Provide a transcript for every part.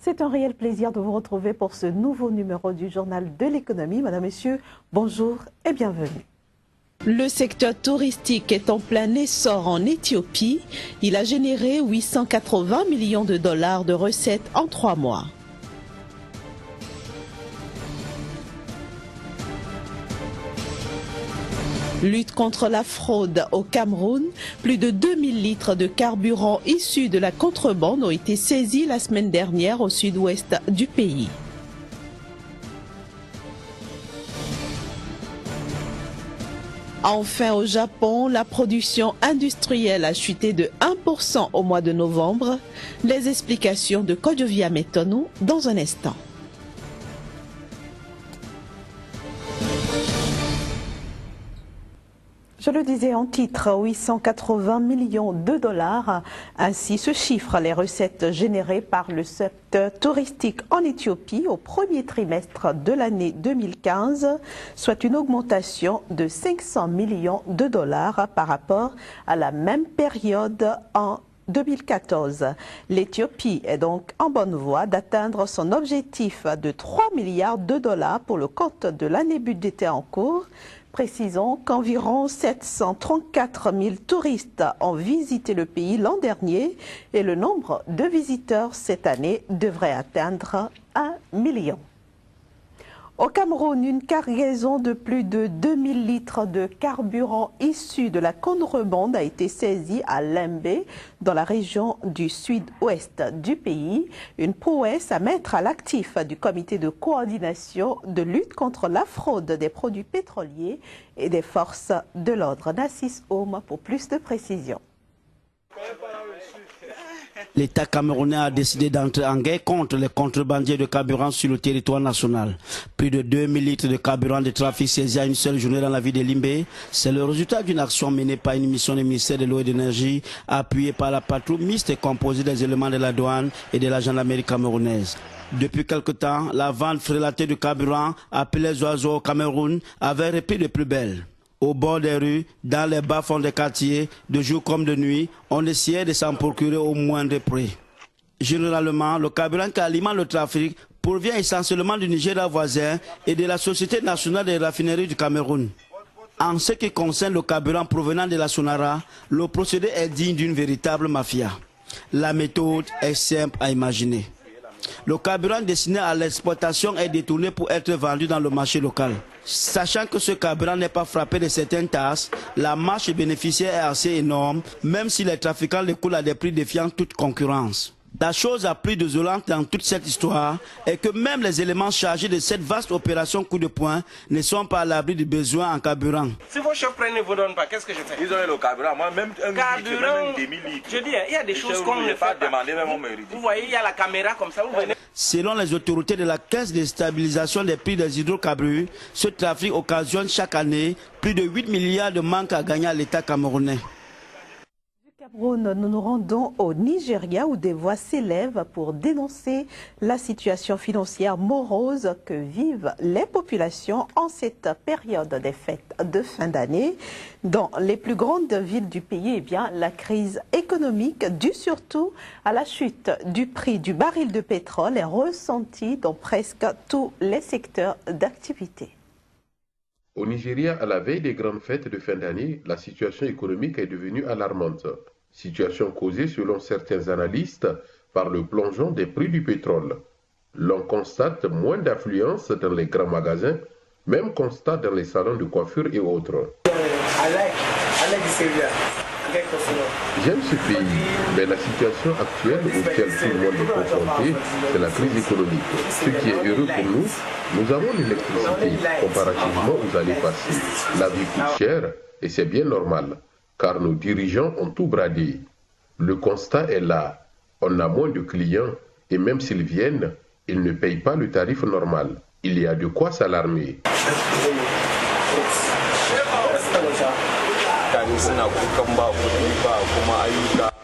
C'est un réel plaisir de vous retrouver pour ce nouveau numéro du Journal de l'économie. Madame, Messieurs, bonjour et bienvenue. Le secteur touristique est en plein essor en Éthiopie. Il a généré 880 millions de dollars de recettes en 3 mois. Lutte contre la fraude au Cameroun. Plus de 2000 litres de carburant issus de la contrebande ont été saisis la semaine dernière au sud-ouest du pays. Enfin, au Japon, la production industrielle a chuté de 1% au mois de novembre. Les explications de Kodjovia Metonou dans un instant. Je le disais en titre, 880 millions de dollars. Ainsi se chiffrent les recettes générées par le secteur touristique en Éthiopie au premier trimestre de l'année 2015, soit une augmentation de 500 millions de dollars par rapport à la même période en 2014. L'Éthiopie est donc en bonne voie d'atteindre son objectif de 3 milliards de dollars pour le compte de l'année budgétaire en cours. Précisons qu'environ 734 000 touristes ont visité le pays l'an dernier et le nombre de visiteurs cette année devrait atteindre 1 million. Au Cameroun, une cargaison de plus de 2000 litres de carburant issu de la contrebande a été saisie à Lembe, dans la région du sud-ouest du pays. Une prouesse à mettre à l'actif du comité de coordination de lutte contre la fraude des produits pétroliers et des forces de l'ordre. Nassis Oum pour plus de précisions. L'État camerounais a décidé d'entrer en guerre contre les contrebandiers de carburant sur le territoire national. Plus de 2000 litres de carburant de trafic saisis à une seule journée dans la ville de Limbe, c'est le résultat d'une action menée par une mission du ministère de l'Eau et de l'Énergie, appuyée par la patrouille mixte et composée des éléments de la douane et de la gendarmerie camerounaise. Depuis quelque temps, la vente frélatée de carburant, appelée les oiseaux au Cameroun, avait repris de plus belle. Au bord des rues, dans les bas-fonds des quartiers, de jour comme de nuit, on essayait de s'en procurer au moindre prix. Généralement, le carburant qui alimente le trafic provient essentiellement du Nigeria voisin et de la Société nationale des raffineries du Cameroun. En ce qui concerne le carburant provenant de la Sonara, le procédé est digne d'une véritable mafia. La méthode est simple à imaginer. Le carburant destiné à l'exportation est détourné pour être vendu dans le marché local. Sachant que ce carburant n'est pas frappé de certaines tasses, la marge bénéficiaire est assez énorme, même si les trafiquants le coulent à des prix défiant toute concurrence. La chose la plus désolante dans toute cette histoire est que même les éléments chargés de cette vaste opération coup de poing ne sont pas à l'abri du besoin en carburant. Si vos chefs prennent et vous donnent pas, qu'est-ce que je fais? Ils ont le carburant, moi même un carburant, litres. Je dis, il y a des choses qu'on ne fait pas. Vous voyez, il y a la caméra comme ça, vous venez. Selon les autorités de la Caisse de stabilisation des prix des hydrocarbures, ce trafic occasionne chaque année plus de 8 milliards de manques à gagner à l'État camerounais. Cameroun, nous nous rendons au Nigeria où des voix s'élèvent pour dénoncer la situation financière morose que vivent les populations en cette période des fêtes de fin d'année. Dans les plus grandes villes du pays, eh bien, la crise économique due surtout à la chute du prix du baril de pétrole est ressentie dans presque tous les secteurs d'activité. Au Nigeria, à la veille des grandes fêtes de fin d'année, la situation économique est devenue alarmante. Situation causée, selon certains analystes, par le plongeon des prix du pétrole. L'on constate moins d'affluence dans les grands magasins, même constat dans les salons de coiffure et autres. J'aime ce pays, mais la situation actuelle auquel tout le monde est confronté, c'est la crise économique. Ce qui est heureux pour nous, nous avons l'électricité comparativement aux années passées. La vie coûte cher et c'est bien normal, car nos dirigeants ont tout bradé. Le constat est là, on a moins de clients et même s'ils viennent, ils ne payent pas le tarif normal. Il y a de quoi s'alarmer.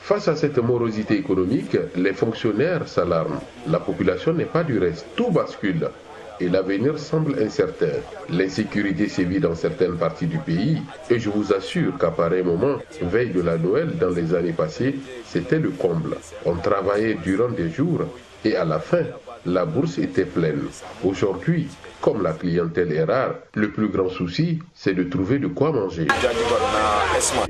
Face à cette morosité économique, les fonctionnaires s'alarment. La population n'est pas du reste, tout bascule. Et l'avenir semble incertain. L'insécurité sévit dans certaines parties du pays et je vous assure qu'à pareil moment, veille de la Noël dans les années passées, c'était le comble. On travaillait durant des jours Et à la fin, la bourse était pleine. Aujourd'hui, comme la clientèle est rare, le plus grand souci, c'est de trouver de quoi manger.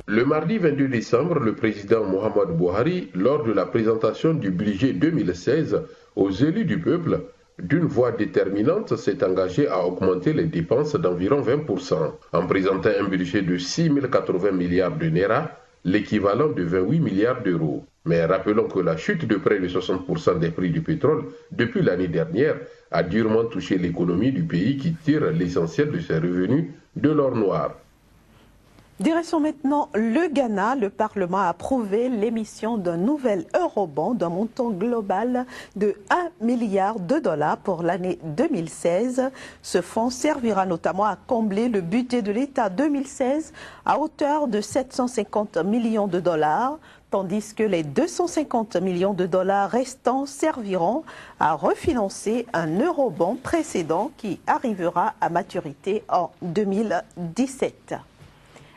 Le mardi 22 décembre, le président Mohamed Buhari, lors de la présentation du budget 2016 aux élus du peuple, d'une voix déterminante, s'est engagé à augmenter les dépenses d'environ 20%, en présentant un budget de 6 080 milliards de Naira, l'équivalent de 28 milliards d'euros. Mais rappelons que la chute de près de 60% des prix du pétrole depuis l'année dernière a durement touché l'économie du pays qui tire l'essentiel de ses revenus de l'or noir. Direction maintenant le Ghana. Le Parlement a approuvé l'émission d'un nouvel eurobond d'un montant global de 1 milliard de dollars pour l'année 2016. Ce fonds servira notamment à combler le budget de l'État 2016 à hauteur de 750 millions de dollars, tandis que les 250 millions de dollars restants serviront à refinancer un eurobond précédent qui arrivera à maturité en 2017.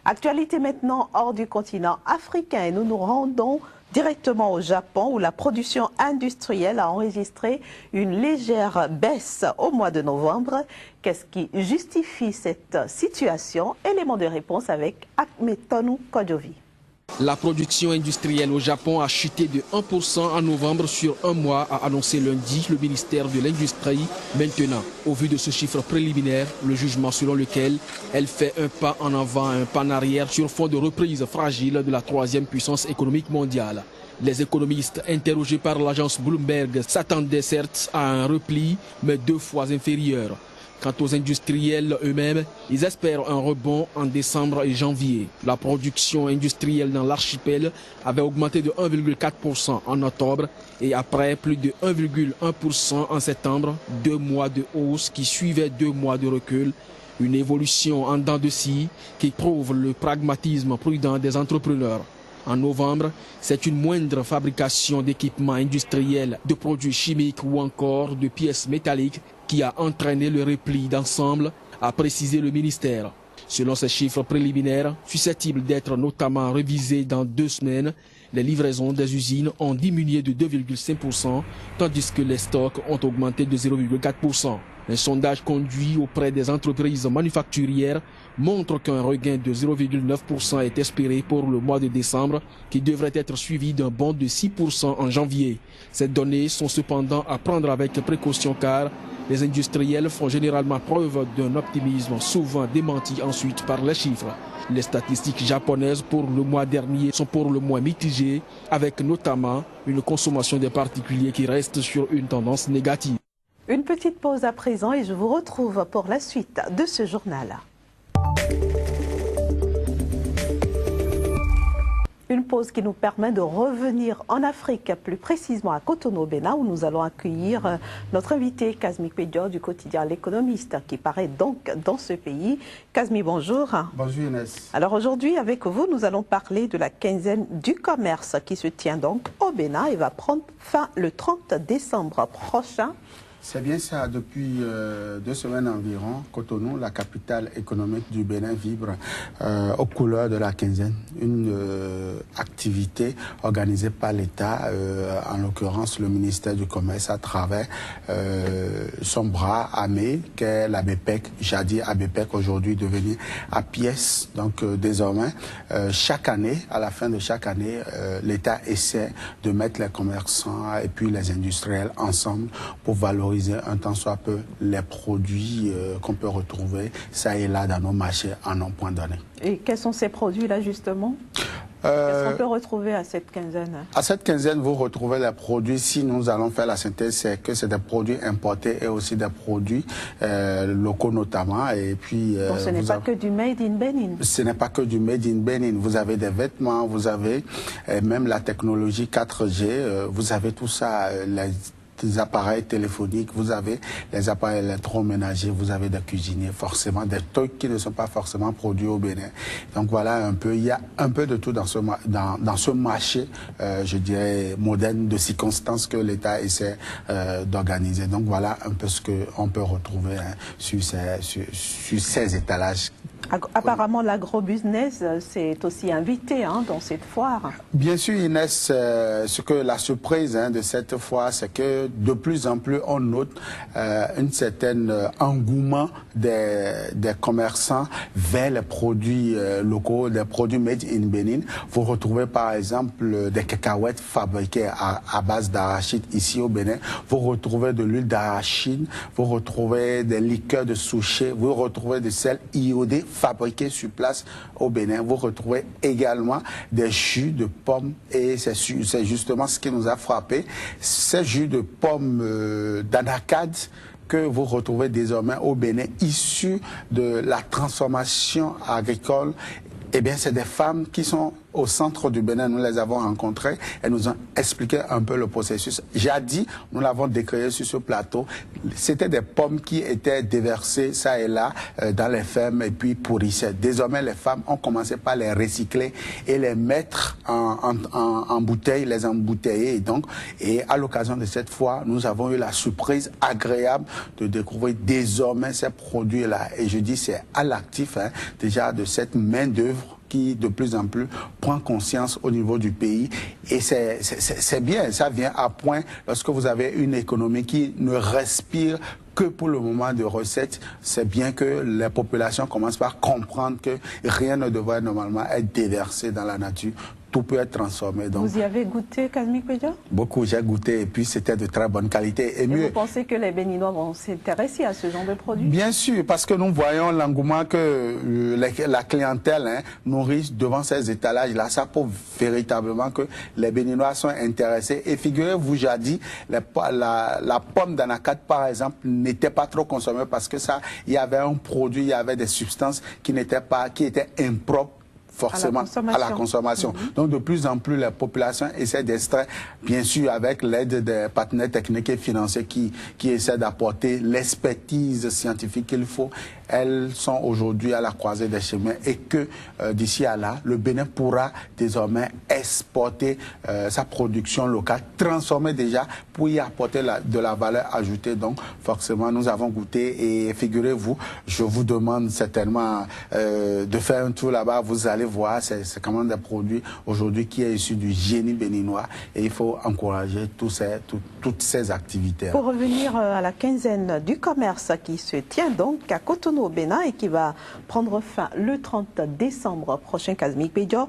Actualité maintenant hors du continent africain et nous nous rendons directement au Japon où la production industrielle a enregistré une légère baisse au mois de novembre. Qu'est-ce qui justifie cette situation? Élément de réponse avec Akmetonu Kodjovi. La production industrielle au Japon a chuté de 1% en novembre sur un mois, a annoncé lundi le ministère de l'Industrie. Maintenant, au vu de ce chiffre préliminaire, le jugement selon lequel elle fait un pas en avant et un pas en arrière sur fond de reprise fragile de la troisième puissance économique mondiale. Les économistes interrogés par l'agence Bloomberg s'attendaient certes à un repli, mais 2 fois inférieur. Quant aux industriels eux-mêmes, ils espèrent un rebond en décembre et janvier. La production industrielle dans l'archipel avait augmenté de 1,4% en octobre et après plus de 1,1% en septembre, 2 mois de hausse qui suivaient 2 mois de recul. Une évolution en dents de scie qui prouve le pragmatisme prudent des entrepreneurs. En novembre, c'est une moindre fabrication d'équipements industriels, de produits chimiques ou encore de pièces métalliques qui a entraîné le repli d'ensemble, a précisé le ministère. Selon ces chiffres préliminaires, susceptibles d'être notamment révisés dans 2 semaines, les livraisons des usines ont diminué de 2,5%, tandis que les stocks ont augmenté de 0,4%. Un sondage conduit auprès des entreprises manufacturières montre qu'un regain de 0,9% est espéré pour le mois de décembre, qui devrait être suivi d'un bond de 6% en janvier. Ces données sont cependant à prendre avec précaution car les industriels font généralement preuve d'un optimisme souvent démenti ensuite par les chiffres. Les statistiques japonaises pour le mois dernier sont pour le moins mitigées, avec notamment une consommation des particuliers qui reste sur une tendance négative. Une petite pause à présent et je vous retrouve pour la suite de ce journal. Une pause qui nous permet de revenir en Afrique, plus précisément à Cotonou, Bénin, où nous allons accueillir notre invité Kazmi Pédior du quotidien L'Économiste, qui paraît donc dans ce pays. Kazmi, bonjour. Bonjour Inès. Alors aujourd'hui, avec vous, nous allons parler de la quinzaine du commerce qui se tient donc au Bénin et va prendre fin le 30 décembre prochain. C'est bien ça, depuis 2 semaines environ, Cotonou, la capitale économique du Bénin, vibre aux couleurs de la quinzaine. Une activité organisée par l'État, en l'occurrence le ministère du Commerce à travers son bras armé, qu'est l'ABPEC, jadis ABPEC, aujourd'hui devenu APIES. Donc désormais, chaque année, à la fin de chaque année, l'État essaie de mettre les commerçants et puis les industriels ensemble pour valoriser un tant soit peu les produits qu'on peut retrouver ça et là dans nos marchés en un point donné. Et quels sont ces produits-là justement? Qu'est-ce qu'on peut retrouver à cette quinzaine? À cette quinzaine, vous retrouvez les produits, si nous allons faire la synthèse, c'est que c'est des produits importés et aussi des produits locaux notamment. Et puis, donc ce n'est pas que du Made in Benin? Ce n'est pas que du Made in Benin. Vous avez des vêtements, vous avez même la technologie 4G, vous avez tout ça, les appareils téléphoniques, vous avez les appareils électroménagers, vous avez des cuisiniers, forcément, des trucs qui ne sont pas forcément produits au Bénin. Donc voilà un peu, il y a un peu de tout dans ce marché, je dirais, moderne de circonstances que l'État essaie d'organiser. Donc voilà un peu ce qu'on peut retrouver sur ces étalages Apparemment, l'agrobusiness s'est aussi invité dans cette foire. Bien sûr, Inès, ce que la surprise de cette foire, c'est que de plus en plus, on note un certain engouement des commerçants vers les produits locaux, des produits made in Bénin. Vous retrouvez par exemple des cacahuètes fabriquées à base d'arachide ici au Bénin. Vous retrouvez de l'huile d'arachide, vous retrouvez des liqueurs de souchet, vous retrouvez de sel iodé fabriqué sur place au Bénin. Vous retrouvez également des jus de pommes et c'est justement ce qui nous a frappé. Ces jus de pommes d'anacade que vous retrouvez désormais au Bénin, issus de la transformation agricole. Eh bien, c'est des femmes qui sont au centre du Bénin. Nous les avons rencontrées. Elles nous ont expliqué un peu le processus. Jadis, nous l'avons décrié sur ce plateau. C'était des pommes qui étaient déversées ça et là dans les fermes et puis pourrissaient. Désormais, les femmes ont commencé par les recycler et les mettre en bouteilles, les embouteiller. Et à l'occasion de cette fois, nous avons eu la surprise agréable de découvrir désormais ces produits-là. Et je dis, c'est à l'actif déjà de cette main-d'œuvre qui de plus en plus prend conscience au niveau du pays. Et c'est bien, ça vient à point lorsque vous avez une économie qui ne respire que pour le moment de recettes. C'est bien que les populations commencent par comprendre que rien ne devrait normalement être déversé dans la nature. Tout peut être transformé. Donc, vous y avez goûté, Kazmi Kwedio? Beaucoup, j'ai goûté et puis c'était de très bonne qualité. Et mieux, vous pensez que les Béninois vont s'intéresser à ce genre de produits? Bien sûr, parce que nous voyons l'engouement que la clientèle nourrit devant ces étalages-là. Ça prouve véritablement que les Béninois sont intéressés. Et figurez-vous, jadis, la pomme d'anacate, par exemple, n'était pas trop consommée parce que ça, il y avait un produit, il y avait des substances qui étaient impropres forcément à la consommation. Donc de plus en plus, la population essaie d'extraire, bien sûr avec l'aide des partenaires techniques et financiers qui essaient d'apporter l'expertise scientifique qu'il faut. Elles sont aujourd'hui à la croisée des chemins et que d'ici à là, le Bénin pourra désormais exporter sa production locale, transformer déjà pour y apporter de la valeur ajoutée. Donc forcément, nous avons goûté et figurez-vous, je vous demande certainement de faire un tour là-bas. Vous allez voir, c'est quand même des produits aujourd'hui qui est issu du génie béninois et il faut encourager toutes ces activités. Pour revenir à la quinzaine du commerce qui se tient donc à Cotonou au Bénin et qui va prendre fin le 30 décembre prochain, Kazmi Kwedio,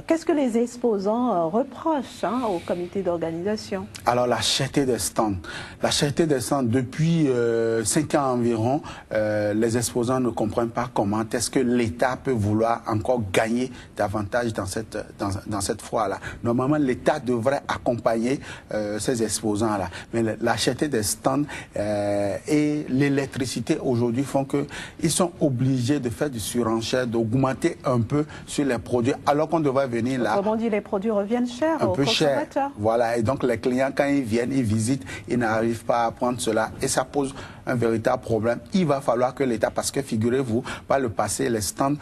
qu'est-ce que les exposants reprochent au comité d'organisation? Alors la cherté des stands. La cherté des stands, depuis 5 ans environ, les exposants ne comprennent pas comment est-ce que l'État peut vouloir encore gagner davantage dans cette foire-là. Normalement, l'État devrait accompagner ces exposants-là. Mais la cherté des stands et l'électricité aujourd'hui font qu'ils sont obligés de faire du surenchère, d'augmenter un peu sur les produits, alors qu'on devrait venir là. Autrement dit, les produits reviennent chers aux consommateurs. Cher. Voilà, et donc les clients, quand ils viennent, ils visitent, ils n'arrivent pas à prendre cela. Et ça pose un véritable problème. Il va falloir que l'État, parce que figurez-vous, par le passé, les stands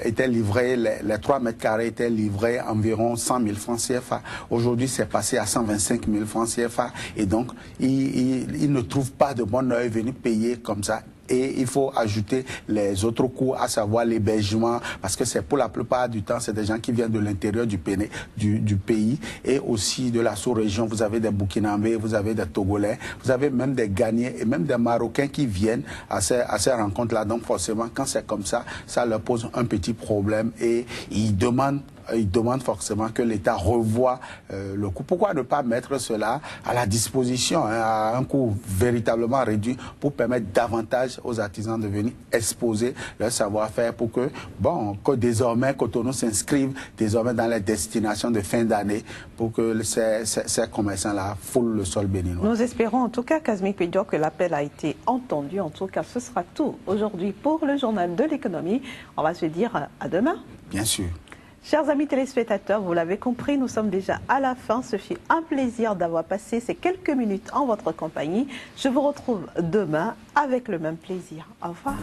étaient livrés, les 3 mètres carrés étaient livrés environ 100 000 francs CFA. Aujourd'hui, c'est passé à 125 000 francs CFA. Et donc, ils ne trouvent pas de bon œil venir payer comme ça. Et il faut ajouter les autres coûts, à savoir l'hébergement, parce que c'est pour la plupart du temps, c'est des gens qui viennent de l'intérieur du pays et aussi de la sous-région. Vous avez des Burkinabés, vous avez des Togolais, vous avez même des Ghanéens et même des Marocains qui viennent à ces rencontres-là. Donc forcément, quand c'est comme ça, ça leur pose un petit problème et ils demandent forcément que l'État revoie le coût. Pourquoi ne pas mettre cela à la disposition à un coût véritablement réduit pour permettre davantage aux artisans de venir exposer leur savoir-faire pour que désormais Cotonou s'inscrive désormais dans les destinations de fin d'année pour que ces commerçants-là foulent le sol béninois. Nous espérons en tout cas, Kazmi Kwedio, que l'appel a été entendu. En tout cas, ce sera tout aujourd'hui pour le journal de l'économie. On va se dire à demain. Bien sûr. Chers amis téléspectateurs, vous l'avez compris, nous sommes déjà à la fin. Ce fut un plaisir d'avoir passé ces quelques minutes en votre compagnie. Je vous retrouve demain avec le même plaisir. Au revoir.